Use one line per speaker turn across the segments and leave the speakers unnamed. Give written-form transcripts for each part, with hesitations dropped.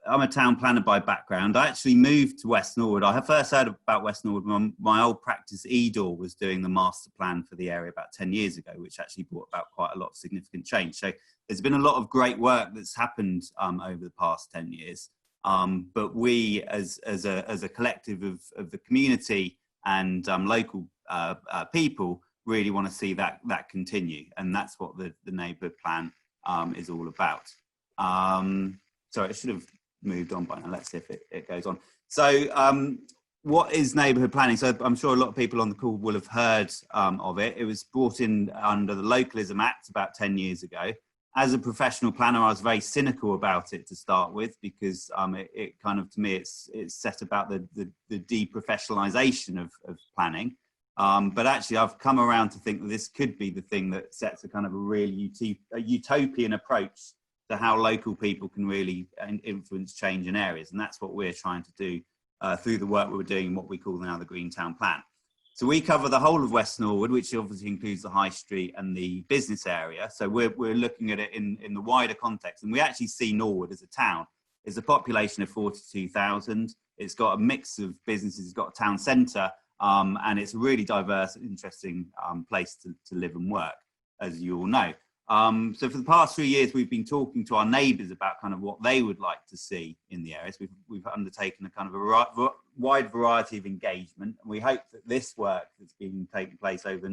I'm a town planner by background. I actually moved to West Norwood. I had first heard about West Norwood when my old practice, Edor, was doing the master plan for the area about 10 years ago, which actually brought about quite a lot of significant change. So there's been a lot of great work that's happened over the past 10 years. But we, as a collective of the community and local people, really want to see that continue, and that's what the neighbourhood plan is all about. Sorry, I should have moved on by now. Let's see if it goes on. So what is neighbourhood planning? So I'm sure a lot of people on the call will have heard of it. It was brought in under the Localism Act about 10 years ago. As a professional planner, I was very cynical about it to start with, because it kind of, to me, it's set about the deprofessionalisation of planning. But actually, I've come around to think that this could be the thing that sets a kind of a really utopian approach to how local people can really influence change in areas. And that's what we're trying to do through the work we're doing, what we call now the Green Town Plan. So we cover the whole of West Norwood, which obviously includes the High Street and the business area. So we're looking at it in the wider context. And we actually see Norwood as a town. It's a population of 42,000. It's got a mix of businesses. It's got a town centre. And it's a really diverse, interesting place to live and work, as you all know. So for the past 3 years, we've been talking to our neighbours about kind of what they would like to see in the areas. We've undertaken a kind of a wide variety of engagement, and we hope that this work that's been taking place over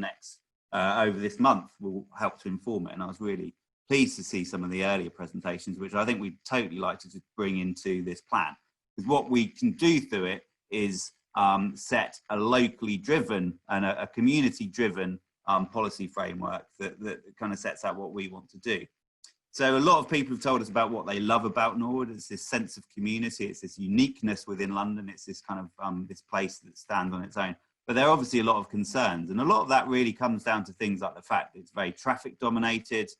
this month will help to inform it. And I was really pleased to see some of the earlier presentations, which I think we'd totally like to just bring into this plan. Because what we can do through it is set a locally driven and a community driven policy framework that kind of sets out what we want to do. So a lot of people have told us about what they love about Norwood. It's this sense of community, it's this uniqueness within London, it's this kind of this place that stands on its own. But there are obviously a lot of concerns, and a lot of that really comes down to things like the fact that it's very traffic dominated.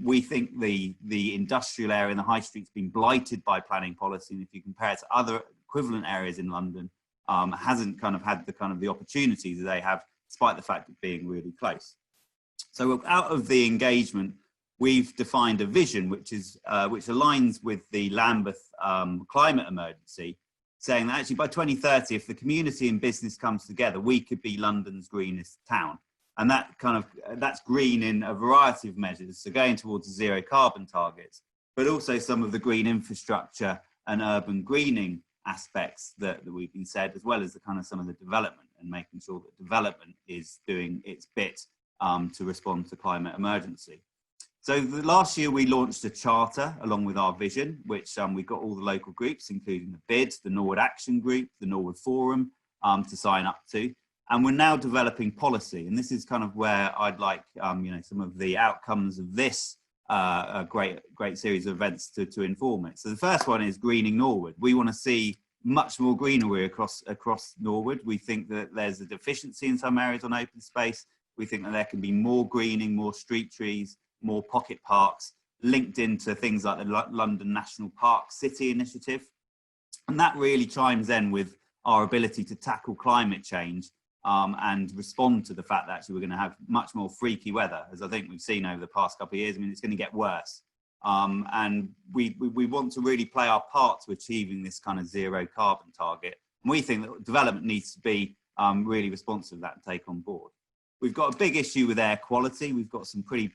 We think the industrial area in the High Street's been blighted by planning policy, and if you compare it to other equivalent areas in London, hasn't kind of had the opportunities that they have, despite the fact of being really close. So out of the engagement, we've defined a vision which aligns with the Lambeth climate emergency, saying that actually by 2030, if the community and business comes together, we could be London's greenest town. And that's green in a variety of measures, so going towards zero carbon targets, but also some of the green infrastructure and urban greening aspects that we've been said, as well as the kind of some of the development, and making sure that development is doing its bit to respond to climate emergency. So last year we launched a charter along with our vision, which we got all the local groups, including the BID, the Norwood Action Group, the Norwood Forum, to sign up to. And we're now developing policy, and this is kind of where I'd like some of the outcomes of this a great series of events to inform it. So the first one is greening Norwood. We want to see much more greenery across Norwood. We think that there's a deficiency in some areas on open space. We think that there can be more greening, more street trees, more pocket parks, linked into things like the London National Park City Initiative. And that really chimes in with our ability to tackle climate change and respond to the fact that actually we're going to have much more freaky weather, as I think we've seen over the past couple of years. I mean, it's going to get worse. And we want to really play our part to achieving this kind of zero carbon target. And we think that development needs to be really responsive to that and take on board. We've got a big issue with air quality. We've got some pretty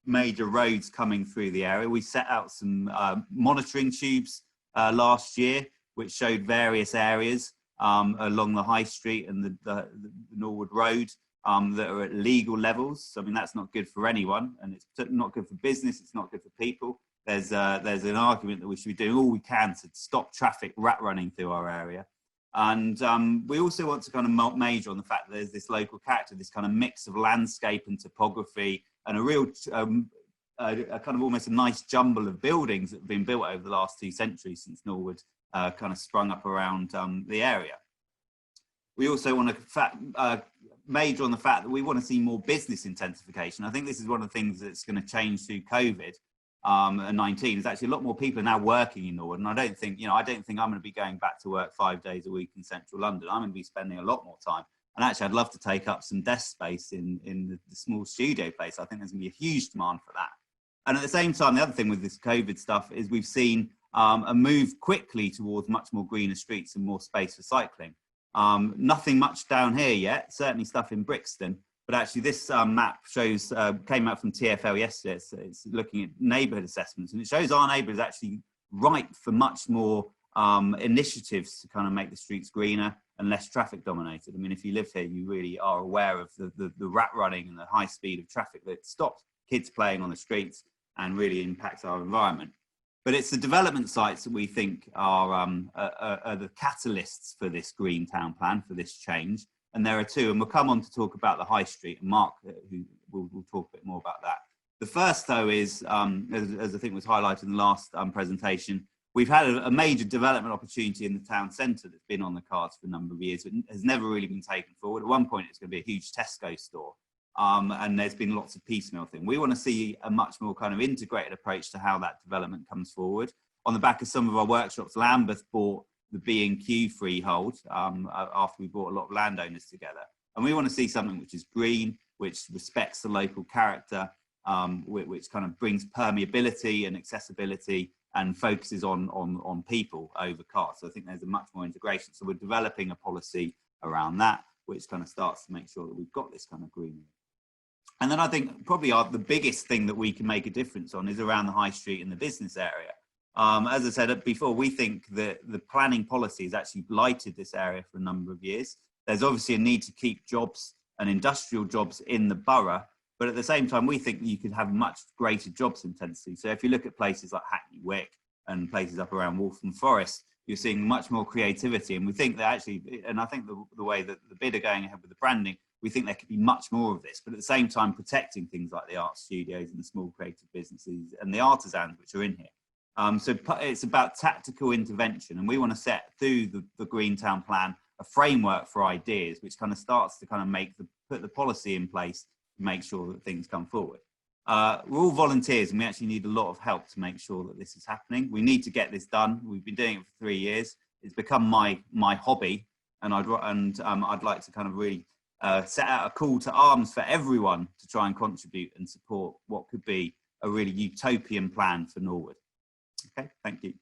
major roads coming through the area. We set out some monitoring tubes last year, which showed various areas along the High Street and the Norwood Road that are at legal levels. So, I mean, that's not good for anyone, and it's not good for business, it's not good for people. There's an argument that we should be doing all we can to stop traffic rat running through our area. And we also want to kind of major on the fact that there's this local character, this kind of mix of landscape and topography, and a real a kind of almost a nice jumble of buildings that have been built over the last 2 centuries since Norwood kind of sprung up around the area. We also want to major on the fact that we want to see more business intensification. I think this is one of the things that's going to change through COVID-19. Is actually a lot more people are now working in Norwood, and I don't think I'm going to be going back to work 5 days a week in central London. I'm going to be spending a lot more time. And actually, I'd love to take up some desk space in the small studio place. I think there's going to be a huge demand for that. And at the same time, the other thing with this COVID stuff is we've seen and move quickly towards much more greener streets and more space for cycling. Nothing much down here yet, certainly stuff in Brixton, but actually this map shows, came out from TfL yesterday, it's looking at neighbourhood assessments, and it shows our neighbourhoods actually ripe for much more initiatives to kind of make the streets greener and less traffic dominated. I mean, if you live here, you really are aware of the rat running and the high speed of traffic that stops kids playing on the streets and really impacts our environment. But it's the development sites that we think are the catalysts for this green town plan, for this change. And there are two, and we'll come on to talk about the high street, and Mark, who will talk a bit more about that. The first, though, is, as I think was highlighted in the last presentation, we've had a major development opportunity in the town centre that's been on the cards for a number of years, but has never really been taken forward. At one point, it's going to be a huge Tesco store. And there's been lots of piecemeal thing. We want to see a much more kind of integrated approach to how that development comes forward. On the back of some of our workshops, Lambeth bought the B&Q freehold after we brought a lot of landowners together. And we want to see something which is green, which respects the local character, which kind of brings permeability and accessibility and focuses on people over cars. So I think there's a much more integration. So we're developing a policy around that, which kind of starts to make sure that we've got this kind of greenery. And then I think probably the biggest thing that we can make a difference on is around the high street and the business area. As I said before, we think that the planning policy has actually blighted this area for a number of years. There's obviously a need to keep jobs and industrial jobs in the borough, but at the same time, we think you could have much greater jobs intensity. So if you look at places like Hackney Wick and places up around Waltham Forest, you're seeing much more creativity. And we think that actually, and I think the way that the bid are going ahead with the branding, we think there could be much more of this, but at the same time protecting things like the art studios and the small creative businesses and the artisans which are in here. So it's about tactical intervention, and we want to set through the Green Town Plan a framework for ideas which kind of starts to kind of put the policy in place to make sure that things come forward. We're all volunteers, and we actually need a lot of help to make sure that this is happening. We need to get this done. We've been doing it for 3 years. It's become my hobby, and I'd like to kind of really set out a call to arms for everyone to try and contribute and support what could be a really utopian plan for Norwood. Okay, thank you.